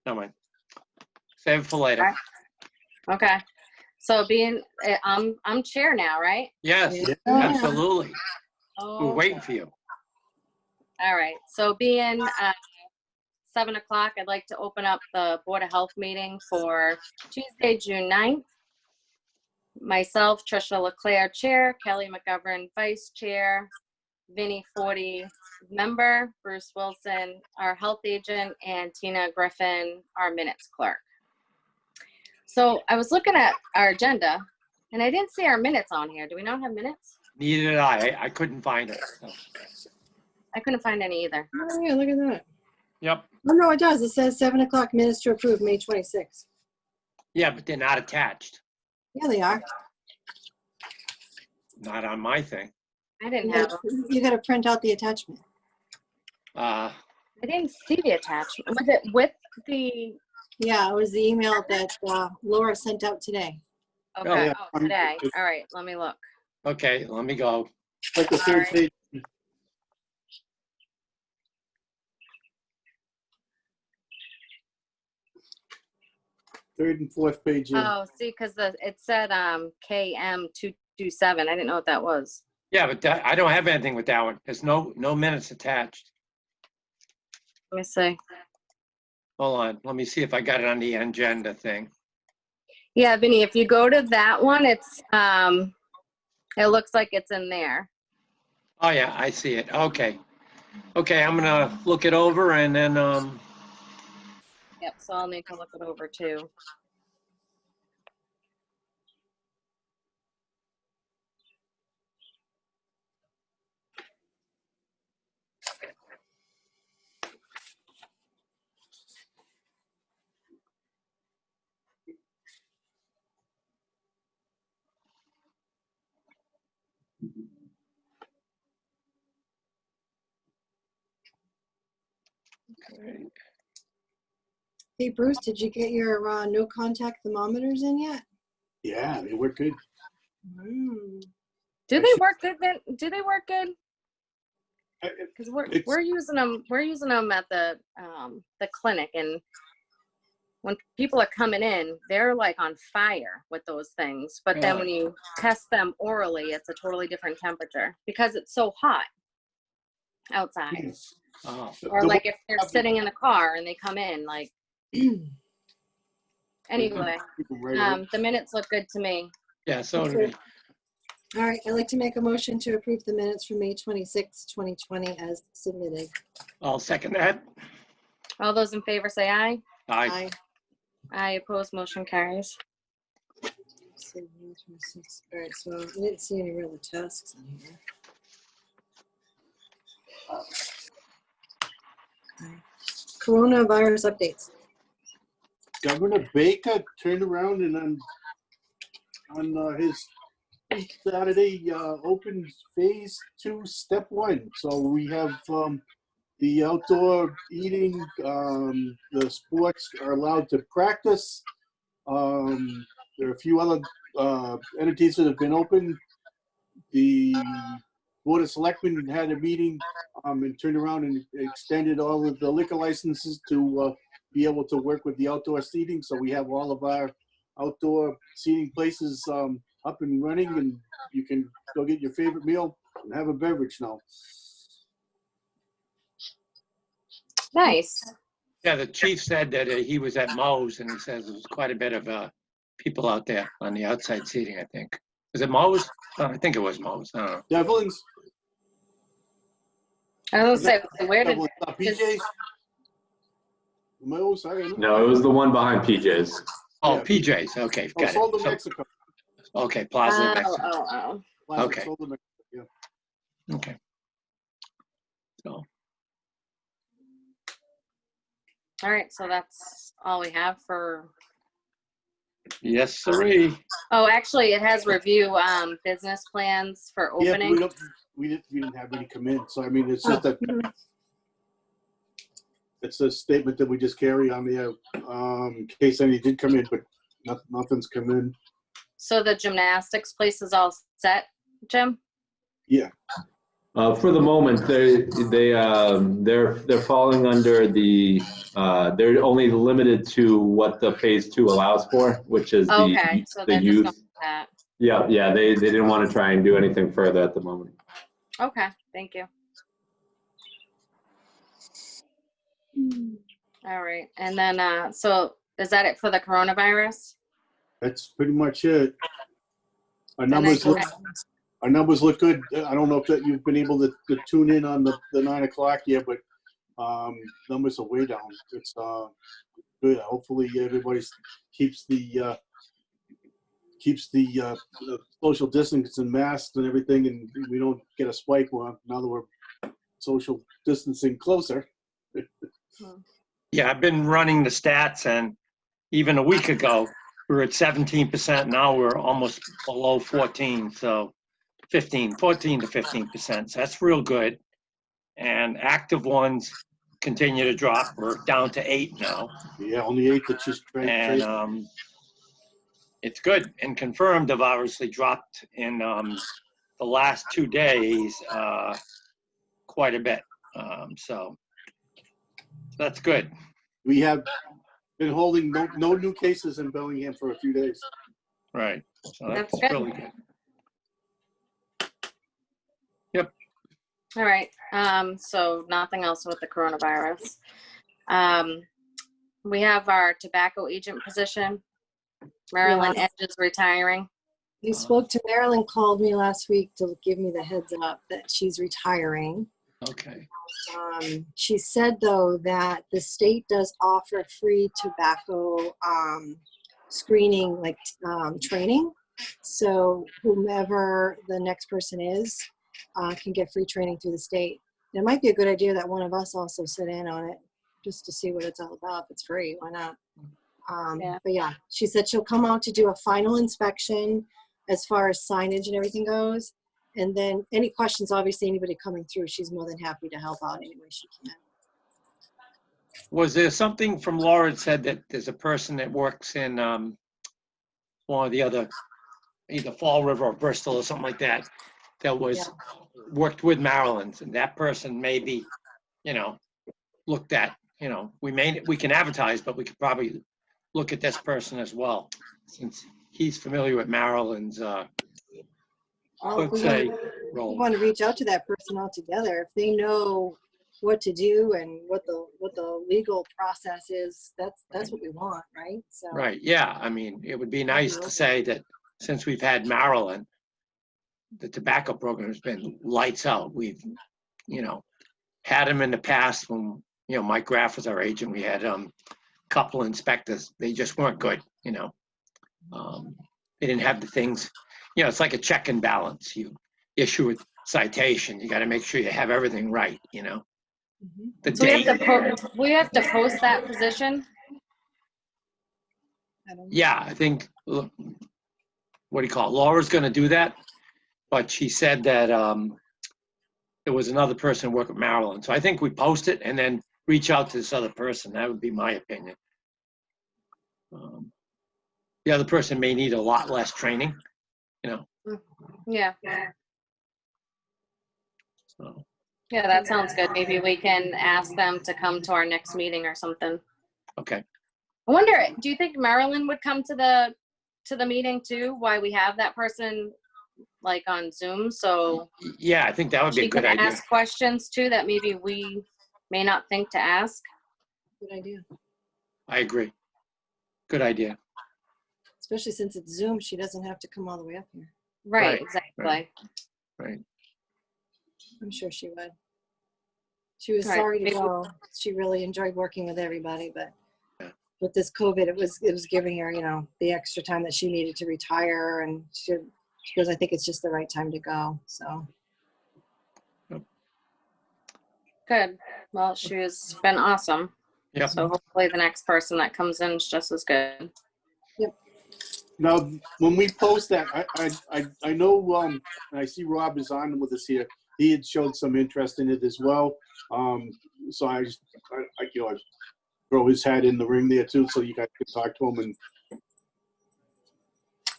Never mind. Save it for later. All right. Okay. So I'm chair now, right? Yes, Yeah. absolutely. We're Oh. waiting for you. All right. So being 7 o'clock, I'd like to open up the Board of Health meeting for Tuesday, June 9th. Myself, Tricia LeClaire, Chair, Kelly McGovern, Vice Chair, Vinnie Forty, Member, Bruce Wilson, our Health Agent, and Tina Griffin, our Minutes Clerk. So I was looking at our agenda, and I didn't see our minutes on here. Do we not have minutes? Neither did I. I couldn't find it. So. I couldn't find any either. Oh, yeah, look at that. Yep. Oh, no, it does. It says 7 o'clock minutes to approve, May 26th. Yeah, but they're not attached. Yeah, they are. Not on my thing. I didn't have them. You got to print out the attachment. I didn't see the attachment. Was it with the? Yeah, it was the email that Laura sent out today. Okay. yeah. Oh, today. All right. Let me look. Okay, let me go. Like the third page. Third and fourth page. Yeah. Oh, see, because it said KM227. I didn't know what that was. Yeah, but I don't have anything with that one. There's no minutes attached. Let me see. Hold on. Let me see if I got it on the agenda thing. Yeah, Vinny, if you go to that one, it's it looks like it's in there. Oh, yeah, I see it. Okay. Okay, I'm going to look it over and then, Yep, so I'll need to look it over too. Hey, Bruce, did you get your no contact thermometers in yet? Yeah, they work good. Do they work good? Do they work good? Because we're using them. We're using them at the clinic, and when people are coming in, they're like on fire with those things. But then when you test them orally, it's a totally different temperature because it's so hot outside. oh, Or like if they're sitting in the car and they come in, like. Anyway, the minutes look good to me. yeah, so do we. All right, I'd like to make a motion to approve the minutes for May 26, 2020 as submitted. I'll second that. All those in favor say aye. Aye. Aye, opposed, motion carries. All right, so I didn't see any real tasks in here. Okay. Coronavirus updates. Governor Baker turned around and on his Saturday opened phase 2, step 1. So we have the outdoor eating, the sports are allowed to practice. There are a few other entities that have been open. The Board of Selectmen had a meeting and turned around and extended all of the liquor licenses to be able to work with the outdoor seating. So we have all of our outdoor seating places up and running, and you can go get your favorite meal and have a beverage now. Nice. Yeah, the chief said that he was at Moe's and he says there was quite a bit of people out there on the outside seating, I think. Was it Moe's? Oh, I think it was Moe's. I don't know. Devlin's. I was gonna say, where did PJ's? Moe's? I don't know. No, it was the one behind PJ's. Oh, Yeah, PJ's. Okay, Oh, got sold it. to So, Mexico. okay, Plaza oh, Mexico. oh. Plaza Okay. sold to Mexico, yeah. Okay. So, All right, so that's all we have for. yes, sirree. Oh, actually, it has review business plans for Yeah, but opening. we didn't have any come in. So I mean, it's just a it's a statement that we just carry on the in case any did come in, but nothing's come in. So the gymnastics place is all set, Jim? Yeah. For the moment, they're falling under they're only limited to what the phase 2 allows for, which is Okay, so the they're just going youth. with that. Yeah, they didn't want to try and do anything further at the moment. Okay, thank you. All right, and then, so is that it for the coronavirus? That's pretty much it. Our Then numbers look good. I don't know if that you've been able to tune in on the 9 o'clock yet, but numbers are way down. It's good. Hopefully everybody keeps the social distance and masks and everything, and we don't get a spike now that we're social distancing closer. Yeah, I've been running the stats, and even a week ago, we were at 17%. Now we're almost below 14, so 14 to 15%. So that's real good. And active ones continue to drop. We're down to 8 now. Yeah, only 8 that just And it's good. And confirmed have obviously dropped in the last 2 days quite a bit. So that's good. We have been holding no new cases in Bellingham for a few days. Right. So That's that's good. really good. Yep. All right, so nothing else with the coronavirus. We have our tobacco agent position. Marilyn Edge is retiring. You spoke to Marilyn, called me last week to give me the heads up that she's retiring. Okay. She said, though, that the state does offer free tobacco screening, like training. So whomever the next person is can get free training through the state. And it might be a good idea that one of us also sit in on it just to see what it's all about. If it's free, why not? Yeah. But yeah, she said she'll come out to do a final inspection as far as signage and everything goes. And then any questions, obviously anybody coming through, she's more than happy to help out any way she can. Was there something from Laura that said that there's a person that works in one of the other, either Fall River or Bristol or something like that, that was worked with Maryland's, and that person maybe, looked at, we can advertise, but we could probably look at this person as well, since he's familiar with Maryland's, let's say, We role. want to reach out to that person altogether. If they know what to do and what the legal process is, that's what we want, right? So Right, yeah, I mean, it would be nice to say that since we've had Maryland, the tobacco program has been lights out. We've, had them in the past when, Mike Graff was our agent. We had a couple inspectors. They just weren't good, They didn't have the things, it's like a check and balance. You issue a citation, you got to make sure you have everything right, The So date. we have to post that position. I don't know. Yeah, I think, what do you call it? Laura's going to do that, but she said that there was another person who worked with Maryland. So I think we post it and then reach out to this other person. That would be my opinion. The other person may need a lot less training, Yeah. So, Yeah, that sounds good. Maybe we can ask them to come to our next meeting or something. okay. I wonder, do you think Marilyn would come to the meeting too? Why we have that person like on Zoom, so Yeah, I think that would be a she good can idea. ask questions too that maybe we may not think to ask. Good idea. I agree. Good idea. Especially since it's Zoom, she doesn't have to come all the way up here. Right, Right, exactly. Right. I'm sure she would. She was Right. sorry to go. She really enjoyed working with everybody, but Yeah. with this COVID, it was giving her, the extra time that she needed to retire, and she goes, I think it's just the right time to go. So Good. Well, she's been awesome. Yep. So hopefully the next person that comes in is just as good. Now, when we post that, I know, and I see Rob is on with us here. He had showed some interest in it as well. So I throw his hat in the ring there too, so you guys can talk to him. And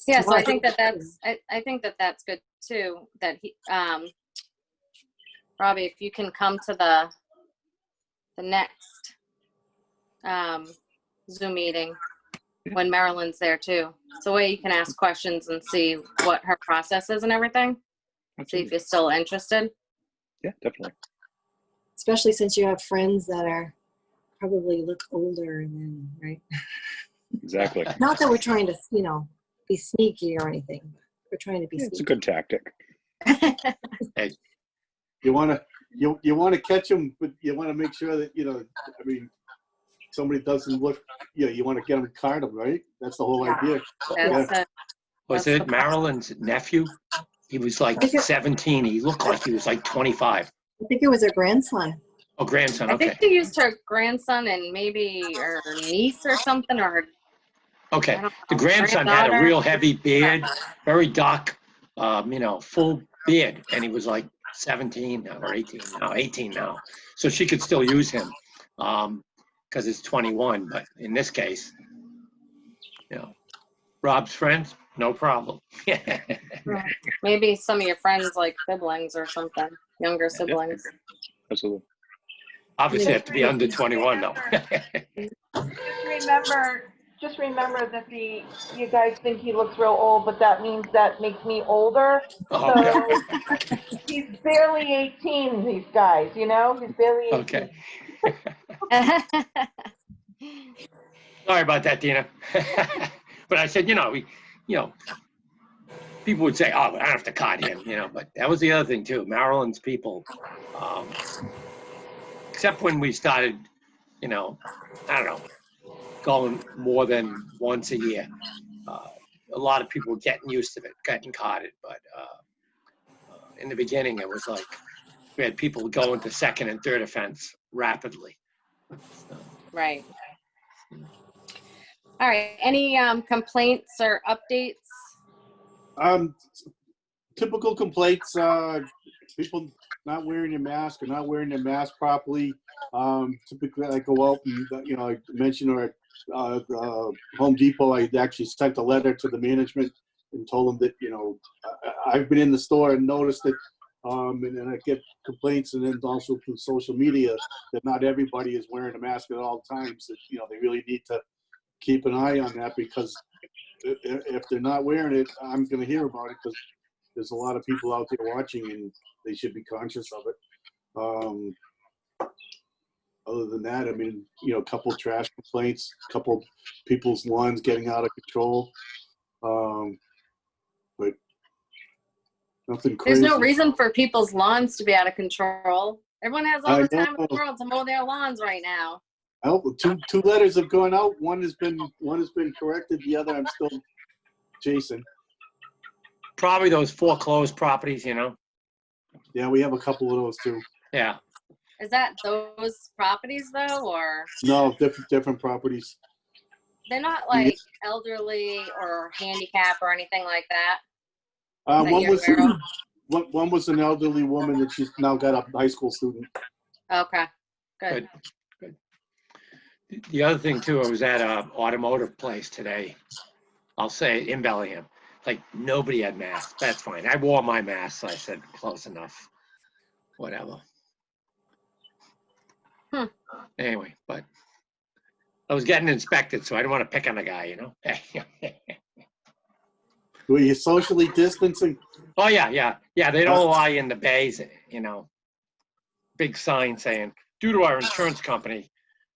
Yeah, so I think that's good too, that he, Robbie, if you can come to the next Zoom meeting when Marilyn's there too. So way you can ask questions and see what her process is and everything. See if Absolutely. you're still interested. Yeah, definitely. Especially since you have friends that are probably look older than, right? Exactly. Not that we're trying to, be sneaky or anything. We're trying to be Yeah, it's a sneaky. good tactic. You want to catch them, but you want to make sure that, I mean, somebody doesn't look, you want to get them to card them, right? That's the whole idea. That's it. Was That's it the- Marilyn's nephew? He was like 17. He looked like he was like 25. I think it was her grandson. Oh, grandson. I Okay. think she used her grandson and maybe her niece or something, or her, Okay. I don't The know, grandson had a granddaughter. real heavy beard, very dark, full beard, and he was like 17 or 18 now, 18 now. So she could still use him because it's 21. But in this case, Rob's friends, no problem. Maybe some of your friends like siblings or something, younger siblings. Absolutely. Obviously, have to be under 21 though. Just remember that you guys think he looks real old, but that means that makes me older. Okay. So he's barely 18, these guys, he's barely 18. Okay. Sorry about that, Dina. But I said, people would say, "Oh, I don't have to card him," But that was the other thing too. Maryland's people, except when we started, I don't know, going more than once a year. A lot of people were getting used to it, getting carded. But in the beginning, it was like we had people going to second and third offense rapidly. So, Right. All right. Any complaints or updates? Typical complaints, people not wearing their mask or not wearing their mask properly. Typically I go out and, I mentioned Home Depot, I actually sent a letter to the management and told them that, I've been in the store and noticed it. And then I get complaints, and then also through social media that not everybody is wearing a mask at all times. That, they really need to keep an eye on that, because if they're not wearing it, I'm going to hear about it, because there's a lot of people out there watching, and they should be conscious of it. Other than that, I mean, a couple trash complaints, a couple people's lawns getting out of control. But nothing crazy. There's no reason for people's lawns to be out of control. Everyone has all the time in the know. world to mow their lawns right now. Two letters have gone out. One has been corrected. The other I'm still chasing. probably those foreclosed properties, Yeah, we have a couple of those too. Yeah. Is that those properties though, or No, different properties. they're not like elderly or handicap or anything like that? That One you're was aware of? one was an elderly woman that she's now got a high school student. Okay, good. Good. The other thing too, I was at an automotive place today. I'll say in Bellingham. Like nobody had masks. That's fine. I wore my mask, so I said close enough. Whatever. Anyway, but I was getting inspected, so I didn't want to pick on the guy, Were you socially distancing? Oh yeah. They don't allow you in the bays, Big sign saying, due to our insurance company,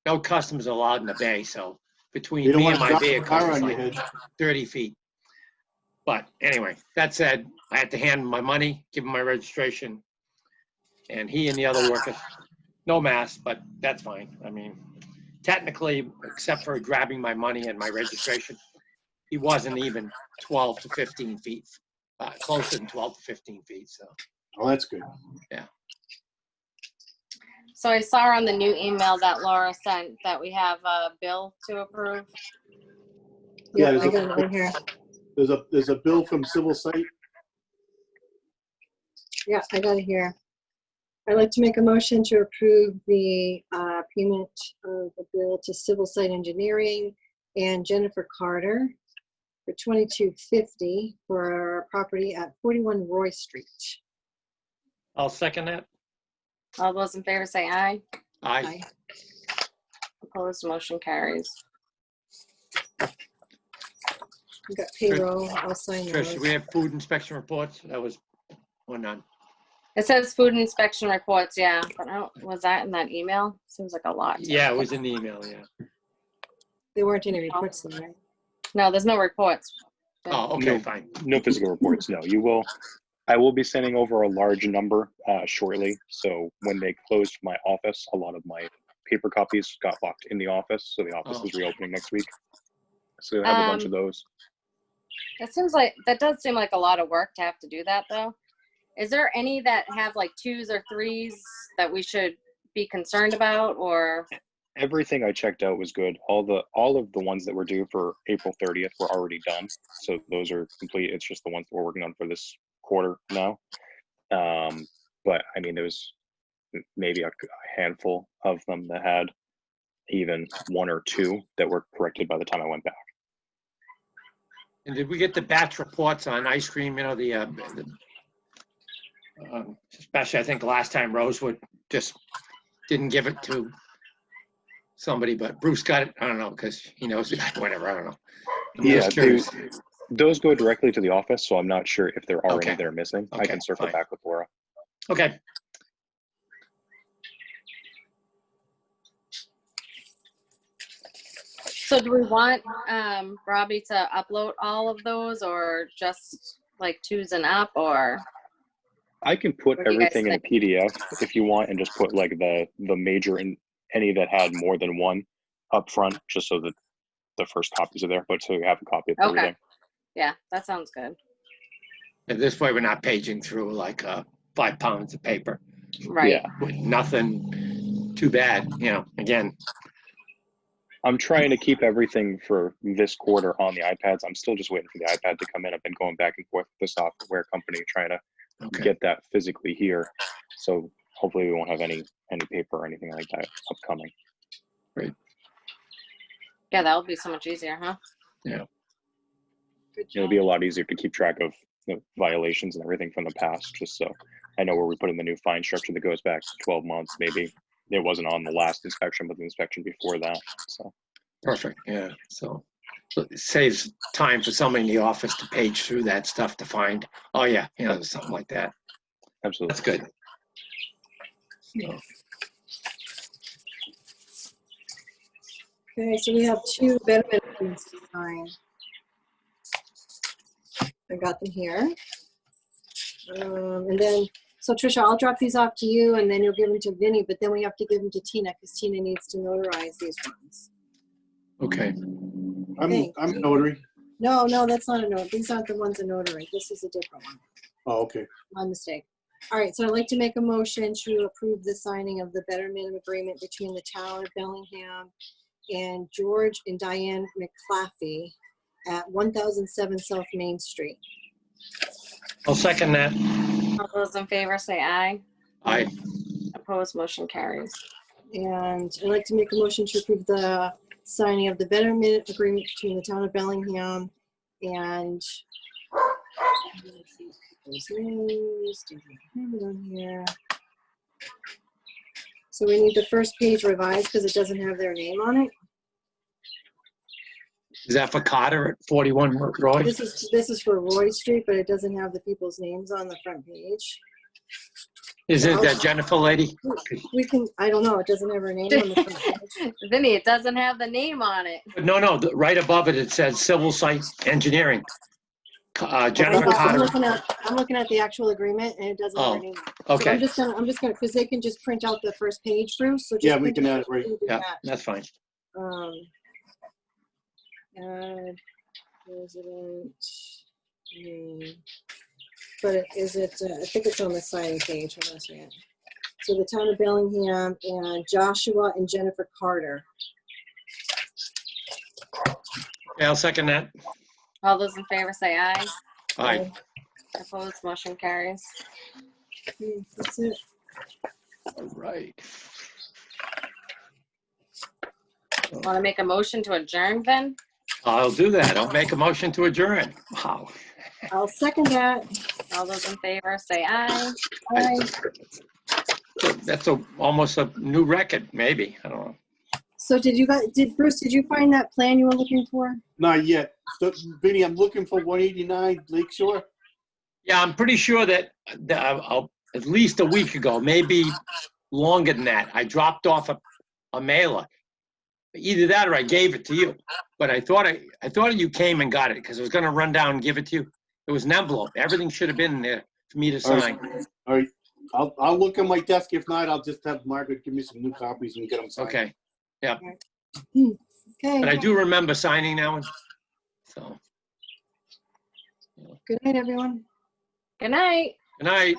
no customers are allowed in the bay. So between You don't me want and to my drop a vehicle, car it's on your like head. 30 feet. But anyway, that said, I had to hand him my money, give him my registration, and he and the other workers, no mask, but that's fine. I mean, technically, except for grabbing my money and my registration, he wasn't even 12 to 15 feet, closer than 12 to 15 feet. So, Oh, that's good. So I saw on the new email that Laura sent that we have a bill to approve. Yeah, Yeah, I got it right here. There's a bill from Civil Site. Yeah, I got it here. I'd like to make a motion to approve the payment of the bill to Civil Site Engineering and Jennifer Carter for $22.50 for our property at 41 Roy Street. I'll second that. All those in favor say aye. Aye. Opposed, motion carries. We got payroll, I'll sign Trish, those. do we have food inspection reports? That was, or none? It says food inspection reports, yeah, but I don't, was that in that email? Seems like a lot. Yeah, it was in the email, yeah. There weren't any reports though, right? No, there's no reports. Oh, okay, fine. No physical reports, no. I will be sending over a large number shortly. So when they closed my office, a lot of my paper copies got locked in the office. So the office is reopening next week. So I have a bunch of those. That does seem like a lot of work to have to do that though. Is there any that have like 2s or 3s that we should be concerned about, or? Everything I checked out was good. All of the ones that were due for April 30th were already done. So those are complete. It's just the ones that we're working on for this quarter now. But I mean, there was maybe a handful of them that had even 1 or 2 that were corrected by the time I went back. And did we get the batch reports on ice cream, you know, especially I think last time Rosewood just didn't give it to somebody, but Bruce got it. I don't know, because he knows it, whatever, I don't know. I'm just curious. Those go directly to the office, so I'm not sure if there are Okay. any that are missing. I Okay, can circle fine. back with Laura. Okay, So do we want Robbie to upload all of those, or just like 2s and up, or? I can put What do you guys everything in a PDF if you want, and just put like the major and any that had more than 1 up front, just so that the first copies are there. But so you have a copy of Okay. everything. Yeah, that sounds good. and this way we're not paging through like 5 pounds of paper Right. Yeah. with nothing too bad, you know, again. I'm trying to keep everything for this quarter on the iPads. I'm still just waiting for the iPad to come in. I've been going back and forth with the software company trying to Okay, get that physically here. So hopefully we won't have any paper or anything like that upcoming. Yeah, that would be so much easier, huh? Good It'll job. be a lot easier to keep track of the violations and everything from the past, just so I know where we put in the new fine structure that goes back 12 months. Maybe it wasn't on the last inspection, but the inspection before that. So perfect, yeah, so it saves time for somebody in the office to page through that stuff to find, oh yeah, you know, something like that. absolutely. That's good. So, Okay, so we have 2 betterment agreements to sign. I got them here. And then, so Tricia, I'll drop these off to you and then you'll give them to Vinny, but then we have to give them to Tina because Tina needs to notarize these ones. okay, I'm notary. No, that's not a note. These aren't the ones a notary. This is a different one. Oh, okay. My mistake. All right, so I'd like to make a motion to approve the signing of the betterment agreement between the town of Bellingham and George and Diane McClaffey at 1007 South Main Street. I'll second that. All those in favor say aye. Aye. Opposed, motion carries. And I'd like to make a motion to approve the signing of the betterment agreement between the town of Bellingham and those names, have it on here. So we need the first page revised because it doesn't have their name on it. Is that for Carter at 41 Roy? This is for Roy Street, but it doesn't have the people's names on the front page. Is it that Jennifer lady? We can, I don't know, it doesn't have her name on the front page. Vinny, it doesn't have the name on it. No, right above it, it says Civil Site Engineering. Jennifer I'm Carter. looking at the actual agreement and it doesn't have her name on it. So Okay, I'm just gonna, because they can just print out the first page, Bruce, so just. Yeah, we print can out add it right. and do yeah, that. that's fine. Add resident name. But is it, I think it's on the signing page, hold on a second. So the town of Bellingham and Joshua and Jennifer Carter. Yeah, I'll second that. All those in favor say aye. Aye. Opposed, motion carries. That's it. All right. Want to make a motion to adjourn, then? I'll do that. I'll make a motion to adjourn. Wow. I'll second that. All those in favor say aye. Aye. Good that's almost a new record, maybe. I don't know. So Bruce, did you find that plan you were looking for? Not yet. So, Vinny, I'm looking for 189 Lakeshore. Yeah, I'm pretty sure that at least a week ago, maybe longer than that, I dropped off a mailer. Either that or I gave it to you. But I thought you came and got it because I was going to run down and give it to you. It was an envelope. Everything should have been in there for me to All sign. right. All right. I'll look on my desk. If not, I'll just have Margaret give me some new copies and get them signed. Okay. Yeah. Okay. But I do remember signing that one. So, Good night, everyone. Good night. good night.